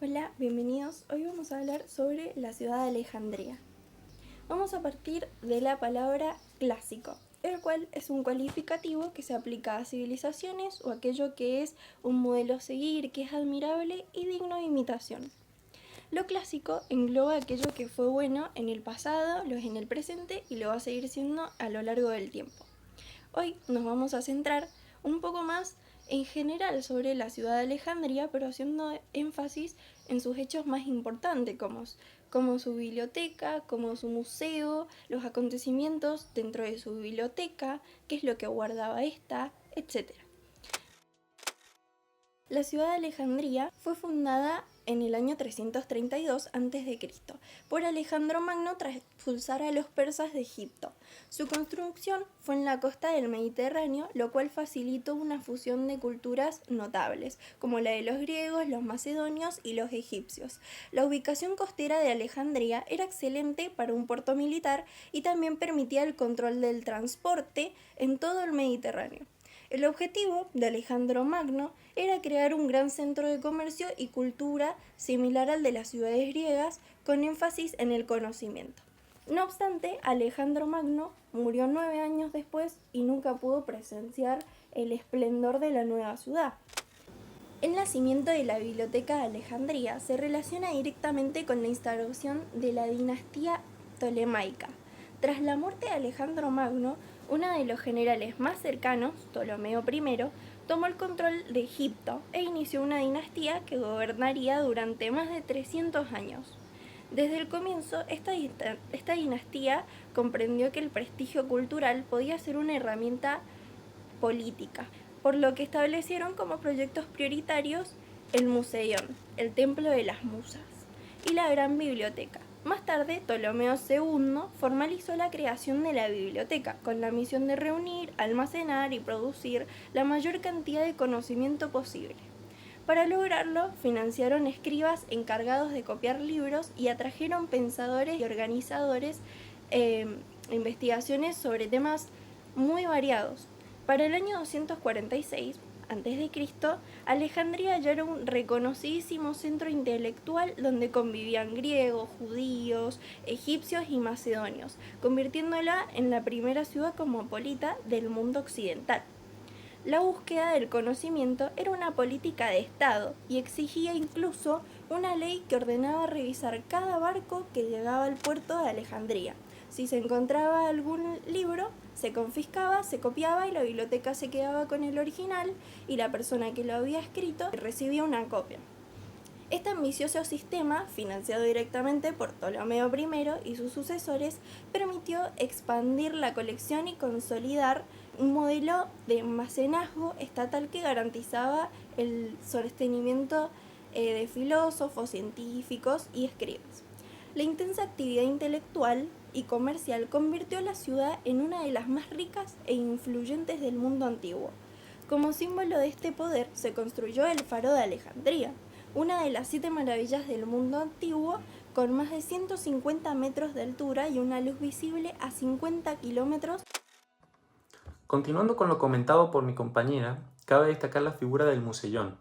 Hola, bienvenidos. Hoy vamos a hablar sobre la ciudad de Alejandría. Vamos a partir de la palabra clásico, el cual es un calificativo que se aplica a civilizaciones o aquello que es un modelo a seguir, que es admirable y digno de imitación. Lo clásico engloba aquello que fue bueno en el pasado, lo es en el presente y lo va a seguir siendo a lo largo del tiempo. Hoy nos vamos a centrar un poco más en general sobre la ciudad de Alejandría, pero haciendo énfasis en sus hechos más importantes, como su biblioteca, como su museo, los acontecimientos dentro de su biblioteca, qué es lo que guardaba esta, etc. La ciudad de Alejandría fue fundada en el año 332 a.C. por Alejandro Magno tras expulsar a los persas de Egipto. Su construcción fue en la costa del Mediterráneo, lo cual facilitó una fusión de culturas notables, como la de los griegos, los macedonios y los egipcios. La ubicación costera de Alejandría era excelente para un puerto militar y también permitía el control del transporte en todo el Mediterráneo. El objetivo de Alejandro Magno era crear un gran centro de comercio y cultura similar al de las ciudades griegas, con énfasis en el conocimiento. No obstante, Alejandro Magno murió 9 años después y nunca pudo presenciar el esplendor de la nueva ciudad. El nacimiento de la Biblioteca de Alejandría se relaciona directamente con la instauración de la dinastía tolemaica. Tras la muerte de Alejandro Magno, uno de los generales más cercanos, Ptolomeo I, tomó el control de Egipto e inició una dinastía que gobernaría durante más de 300 años. Desde el comienzo, esta dinastía comprendió que el prestigio cultural podía ser una herramienta política, por lo que establecieron como proyectos prioritarios el Museión, el Templo de las Musas, y la Gran Biblioteca. Más tarde, Ptolomeo II formalizó la creación de la biblioteca, con la misión de reunir, almacenar y producir la mayor cantidad de conocimiento posible. Para lograrlo, financiaron escribas encargados de copiar libros y atrajeron pensadores y organizadores investigaciones sobre temas muy variados. Para el año 246 a.C., Alejandría ya era un reconocidísimo centro intelectual donde convivían griegos, judíos, egipcios y macedonios, convirtiéndola en la primera ciudad cosmopolita del mundo occidental. La búsqueda del conocimiento era una política de Estado y exigía incluso una ley que ordenaba revisar cada barco que llegaba al puerto de Alejandría. Si se encontraba algún libro, se confiscaba, se copiaba y la biblioteca se quedaba con el original y la persona que lo había escrito recibía una copia. Este ambicioso sistema, financiado directamente por Ptolomeo I y sus sucesores, permitió expandir la colección y consolidar un modelo de mecenazgo estatal que garantizaba el sostenimiento de filósofos, científicos y escribas. La intensa actividad intelectual y comercial convirtió a la ciudad en una de las más ricas e influyentes del mundo antiguo. Como símbolo de este poder se construyó el Faro de Alejandría, una de las 7 maravillas del mundo antiguo, con más de 150 metros de altura y una luz visible a 50 kilómetros. Continuando con lo comentado por mi compañera, cabe destacar la figura del Museión.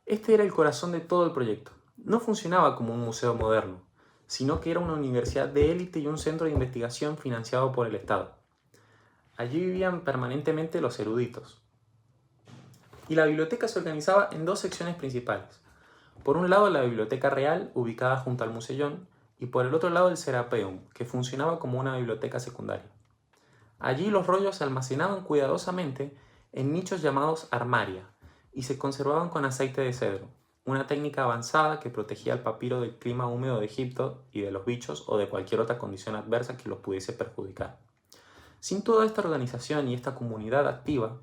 Este era el corazón de todo el proyecto. No funcionaba como un museo moderno, sino que era una universidad de élite y un centro de investigación financiado por el Estado. Allí vivían permanentemente los eruditos. Y la biblioteca se organizaba en 2 secciones principales. Por un lado, la biblioteca real, ubicada junto al Museión, y por el otro lado el Serapeum, que funcionaba como una biblioteca secundaria. Allí los rollos se almacenaban cuidadosamente en nichos llamados armaria y se conservaban con aceite de cedro, una técnica avanzada que protegía el papiro del clima húmedo de Egipto y de los bichos o de cualquier otra condición adversa que los pudiese perjudicar. Sin toda esta organización y esta comunidad activa,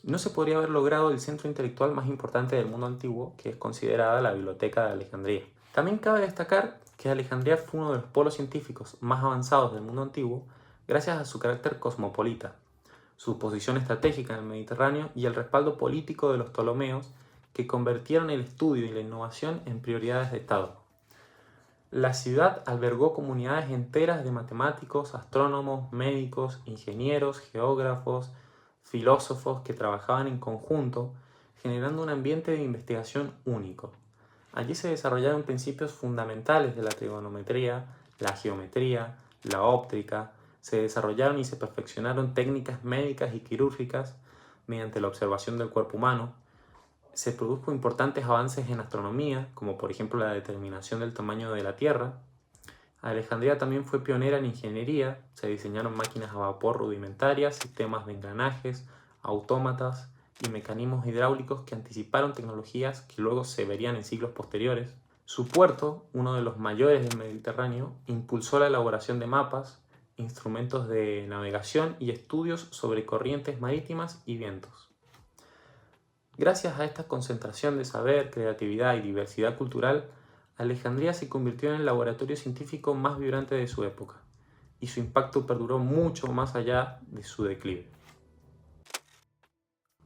no se podría haber logrado el centro intelectual más importante del mundo antiguo, que es considerada la Biblioteca de Alejandría. También cabe destacar que Alejandría fue uno de los polos científicos más avanzados del mundo antiguo gracias a su carácter cosmopolita, su posición estratégica en el Mediterráneo y el respaldo político de los Ptolomeos, que convirtieron el estudio y la innovación en prioridades de Estado. La ciudad albergó comunidades enteras de matemáticos, astrónomos, médicos, ingenieros, geógrafos, filósofos que trabajaban en conjunto, generando un ambiente de investigación único. Allí se desarrollaron principios fundamentales de la trigonometría, la geometría, la óptica, se desarrollaron y se perfeccionaron técnicas médicas y quirúrgicas mediante la observación del cuerpo humano, se produjo importantes avances en astronomía, como por ejemplo la determinación del tamaño de la Tierra. Alejandría también fue pionera en ingeniería, se diseñaron máquinas a vapor rudimentarias, sistemas de engranajes, autómatas y mecanismos hidráulicos que anticiparon tecnologías que luego se verían en siglos posteriores. Su puerto, uno de los mayores del Mediterráneo, impulsó la elaboración de mapas, instrumentos de navegación y estudios sobre corrientes marítimas y vientos. Gracias a esta concentración de saber, creatividad y diversidad cultural, Alejandría se convirtió en el laboratorio científico más vibrante de su época, y su impacto perduró mucho más allá de su declive.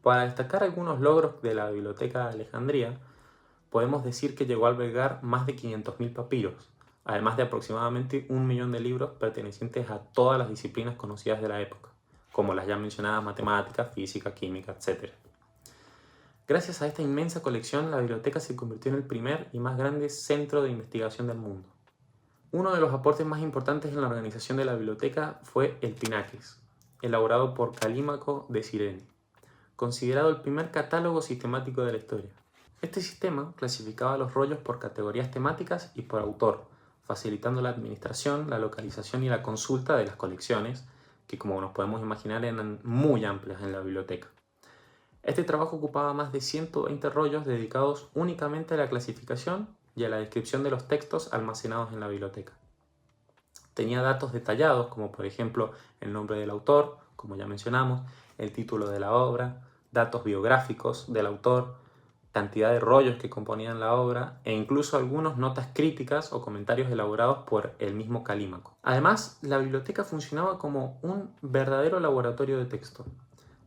Para destacar algunos logros de la Biblioteca de Alejandría, podemos decir que llegó a albergar más de 500.000 papiros, además de aproximadamente 1 millón de libros pertenecientes a todas las disciplinas conocidas de la época, como las ya mencionadas matemáticas, física, química, etc. Gracias a esta inmensa colección, la biblioteca se convirtió en el primer y más grande centro de investigación del mundo. Uno de los aportes más importantes en la organización de la biblioteca fue el Pinaques, elaborado por Calímaco de Cirene, considerado el primer catálogo sistemático de la historia. Este sistema clasificaba los rollos por categorías temáticas y por autor, facilitando la administración, la localización y la consulta de las colecciones, que como nos podemos imaginar eran muy amplias en la biblioteca. Este trabajo ocupaba más de 120 rollos dedicados únicamente a la clasificación y a la descripción de los textos almacenados en la biblioteca. Tenía datos detallados, como por ejemplo el nombre del autor, como ya mencionamos, el título de la obra, datos biográficos del autor, cantidad de rollos que componían la obra e incluso algunas notas críticas o comentarios elaborados por el mismo Calímaco. Además, la biblioteca funcionaba como un verdadero laboratorio de texto,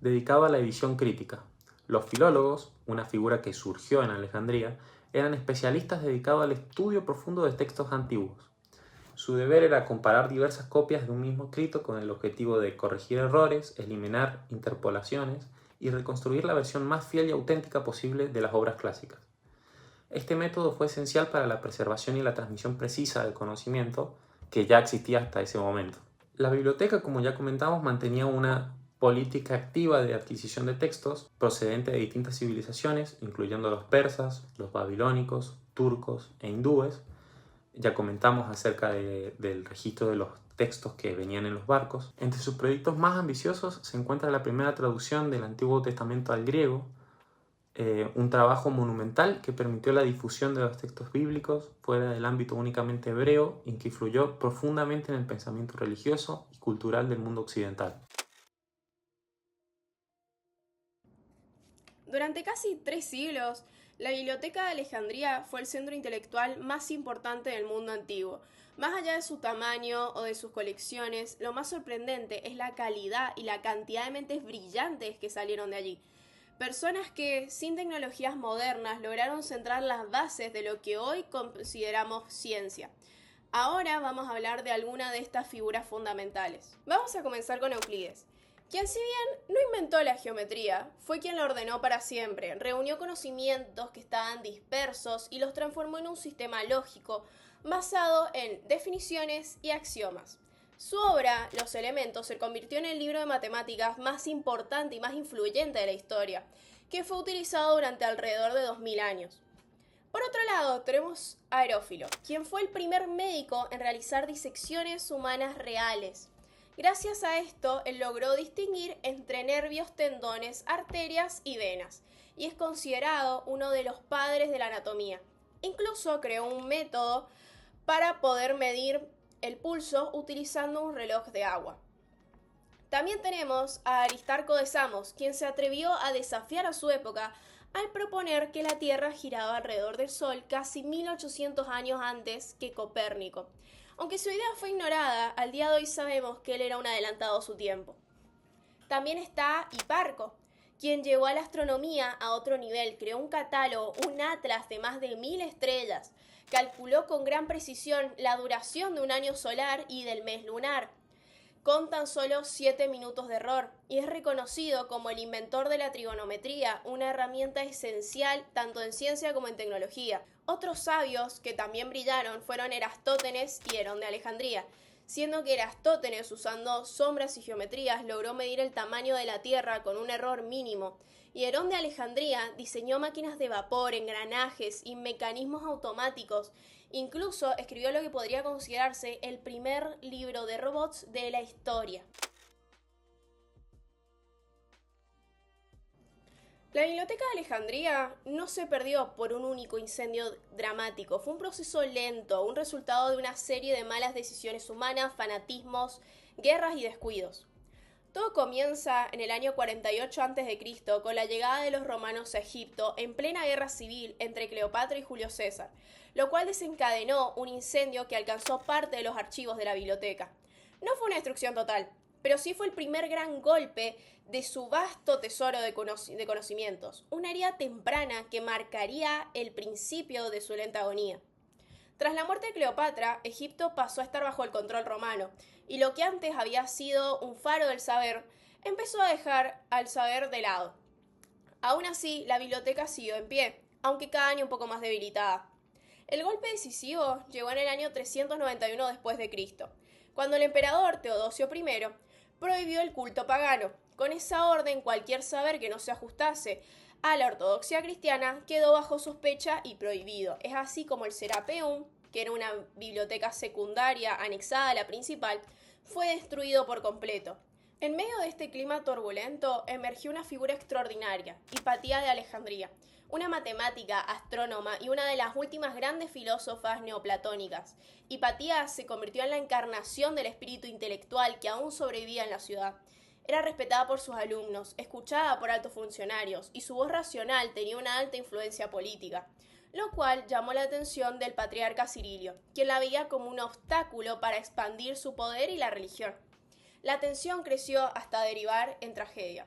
dedicado a la edición crítica. Los filólogos, una figura que surgió en Alejandría, eran especialistas dedicados al estudio profundo de textos antiguos. Su deber era comparar diversas copias de un mismo escrito con el objetivo de corregir errores, eliminar interpolaciones y reconstruir la versión más fiel y auténtica posible de las obras clásicas. Este método fue esencial para la preservación y la transmisión precisa del conocimiento que ya existía hasta ese momento. La biblioteca, como ya comentamos, mantenía una política activa de adquisición de textos procedentes de distintas civilizaciones, incluyendo los persas, los babilónicos, turcos e hindúes. Ya comentamos acerca del registro de los textos que venían en los barcos. Entre sus proyectos más ambiciosos se encuentra la primera traducción del Antiguo Testamento al griego, un trabajo monumental que permitió la difusión de los textos bíblicos fuera del ámbito únicamente hebreo y que influyó profundamente en el pensamiento religioso y cultural del mundo occidental. Durante casi 3 siglos, la Biblioteca de Alejandría fue el centro intelectual más importante del mundo antiguo. Más allá de su tamaño o de sus colecciones, lo más sorprendente es la calidad y la cantidad de mentes brillantes que salieron de allí. Personas que, sin tecnologías modernas, lograron centrar las bases de lo que hoy consideramos ciencia. Ahora vamos a hablar de alguna de estas figuras fundamentales. Vamos a comenzar con Euclides, quien, si bien no inventó la geometría, fue quien la ordenó para siempre, reunió conocimientos que estaban dispersos y los transformó en un sistema lógico basado en definiciones y axiomas. Su obra, Los Elementos, se convirtió en el libro de matemáticas más importante y más influyente de la historia, que fue utilizado durante alrededor de 2000 años. Por otro lado, tenemos a Aerófilo, quien fue el primer médico en realizar disecciones humanas reales. Gracias a esto, él logró distinguir entre nervios, tendones, arterias y venas, y es considerado uno de los padres de la anatomía. Incluso creó un método para poder medir el pulso utilizando un reloj de agua. También tenemos a Aristarco de Samos, quien se atrevió a desafiar a su época al proponer que la Tierra giraba alrededor del Sol casi 1800 años antes que Copérnico. Aunque su idea fue ignorada, al día de hoy sabemos que él era un adelantado a su tiempo. También está Hiparco, quien llevó a la astronomía a otro nivel, creó un catálogo, un atlas de más de 1000 estrellas, calculó con gran precisión la duración de un año solar y del mes lunar. con tan solo 7 minutos de error, y es reconocido como el inventor de la trigonometría, una herramienta esencial tanto en ciencia como en tecnología. Otros sabios que también brillaron fueron Erastótenes y Herón de Alejandría, siendo que Erastótenes, usando sombras y geometrías, logró medir el tamaño de la Tierra con un error mínimo, y Herón de Alejandría diseñó máquinas de vapor, engranajes y mecanismos automáticos. Incluso escribió lo que podría considerarse el primer libro de robots de la historia. La Biblioteca de Alejandría no se perdió por un único incendio dramático, fue un proceso lento, un resultado de una serie de malas decisiones humanas, fanatismos, guerras y descuidos. Todo comienza en el año 48 a.C. con la llegada de los romanos a Egipto en plena guerra civil entre Cleopatra y Julio César, lo cual desencadenó un incendio que alcanzó parte de los archivos de la biblioteca. No fue una destrucción total, pero sí fue el primer gran golpe de su vasto tesoro de conocimientos, una herida temprana que marcaría el principio de su lenta agonía. Tras la muerte de Cleopatra, Egipto pasó a estar bajo el control romano, y lo que antes había sido un faro del saber, empezó a dejar al saber de lado. Aún así, la biblioteca siguió en pie, aunque cada año un poco más debilitada. El golpe decisivo llegó en el año 391 después de Cristo, cuando el emperador Teodosio I prohibió el culto pagano. Con esa orden, cualquier saber que no se ajustase a la ortodoxia cristiana quedó bajo sospecha y prohibido. Es así como el Serapeum, que era una biblioteca secundaria anexada a la principal, fue destruido por completo. En medio de este clima turbulento emergió una figura extraordinaria, Hipatía de Alejandría, una matemática, astrónoma y una de las últimas grandes filósofas neoplatónicas. Hipatía se convirtió en la encarnación del espíritu intelectual que aún sobrevivía en la ciudad. Era respetada por sus alumnos, escuchada por altos funcionarios, y su voz racional tenía una alta influencia política, lo cual llamó la atención del patriarca Cirilio, quien la veía como un obstáculo para expandir su poder y la religión. La tensión creció hasta derivar en tragedia.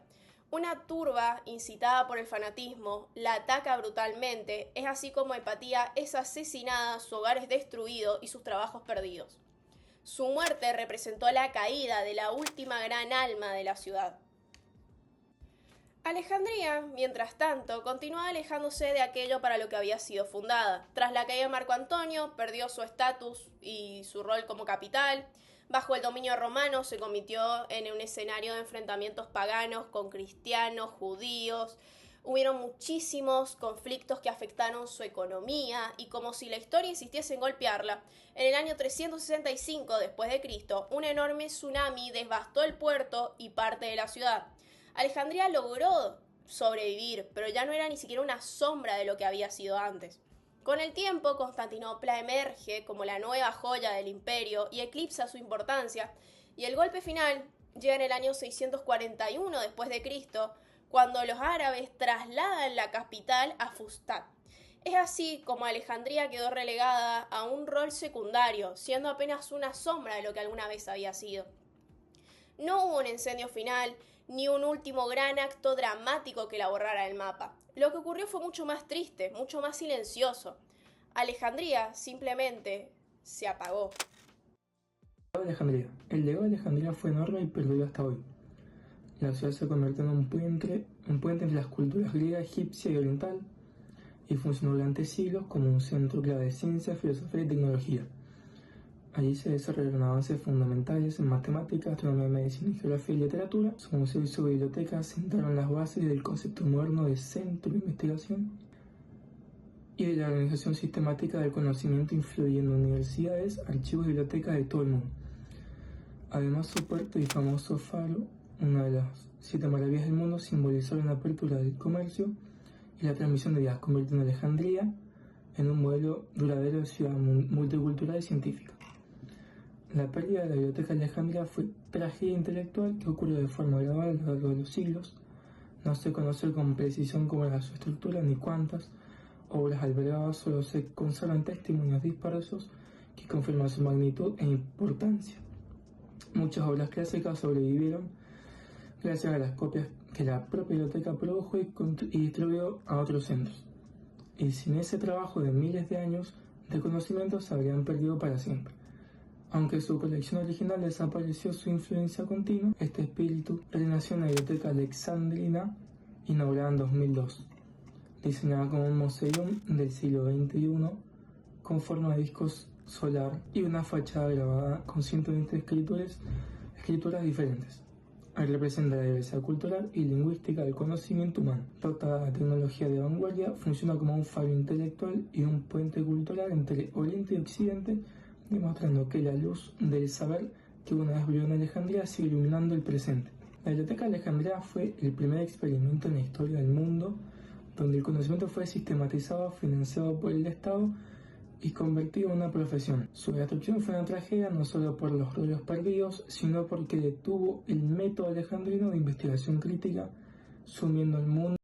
Una turba, incitada por el fanatismo, la ataca brutalmente, es así como Hipatía es asesinada, su hogar es destruido y sus trabajos perdidos. Su muerte representó la caída de la última gran alma de la ciudad. Alejandría, mientras tanto, continuaba alejándose de aquello para lo que había sido fundada. Tras la caída de Marco Antonio, perdió su estatus y su rol como capital. Bajo el dominio romano se convirtió en un escenario de enfrentamientos paganos con cristianos, judíos. Hubieron muchísimos conflictos que afectaron su economía y, como si la historia insistiese en golpearla, en el año 365 después de Cristo, un enorme tsunami devastó el puerto y parte de la ciudad. Alejandría logró sobrevivir, pero ya no era ni siquiera una sombra de lo que había sido antes. Con el tiempo, Constantinopla emerge como la nueva joya del imperio y eclipsa su importancia, y el golpe final llega en el año 641 después de Cristo, cuando los árabes trasladan la capital a Fustat. Es así como Alejandría quedó relegada a un rol secundario, siendo apenas una sombra de lo que alguna vez había sido. No hubo un incendio final, ni un último gran acto dramático que la borrara del mapa. Lo que ocurrió fue mucho más triste, mucho más silencioso. Alejandría simplemente se apagó. El legado de Alejandría fue enorme y perduró hasta hoy. La ciudad se convirtió en un puente entre las culturas griega, egipcia y oriental, y funcionó durante siglos como un centro clave de ciencia, filosofía y tecnología. Allí se desarrollaron avances fundamentales en matemáticas, astronomía, medicina, geografía y literatura. Su museo y su biblioteca sentaron las bases del concepto moderno de centro de investigación y de la organización sistemática del conocimiento, influyendo en universidades, archivos y bibliotecas de todo el mundo. Además, su puerto y famoso faro, una de las 7 maravillas del mundo, simbolizaron la apertura del comercio y la transmisión de ideas, convirtiendo a Alejandría en un modelo duradero de ciudad multicultural y científica. La pérdida de la Biblioteca de Alejandría fue tragedia intelectual que ocurrió de forma gradual a lo largo de los siglos. No se conoce con precisión cómo era su estructura ni cuántas obras albergaba, solo se conservan testimonios dispersos que confirman su magnitud e importancia. Muchas obras clásicas sobrevivieron gracias a las copias que la propia biblioteca produjo y distribuyó a otros centros. Y sin ese trabajo de miles de años de conocimiento se habrían perdido para siempre. Aunque su colección original desapareció, su influencia continua, este espíritu renació en la Biblioteca Alexandrina, inaugurada en 2002, diseñada como un museo del siglo XXI con forma de disco solar y una fachada grabada con 120 escrituras diferentes. Representa la diversidad cultural y lingüística del conocimiento humano. Dotada de tecnología de vanguardia, funciona como un faro intelectual y un puente cultural entre Oriente y Occidente, demostrando que la luz del saber que una vez brilló en Alejandría sigue iluminando el presente. La Biblioteca de Alejandría fue el primer experimento en la historia del mundo donde el conocimiento fue sistematizado, financiado por el Estado y convertido en una profesión. Su destrucción fue una tragedia no solo por los rollos perdidos, sino porque detuvo el método alejandrino de investigación crítica, sumiendo al mundo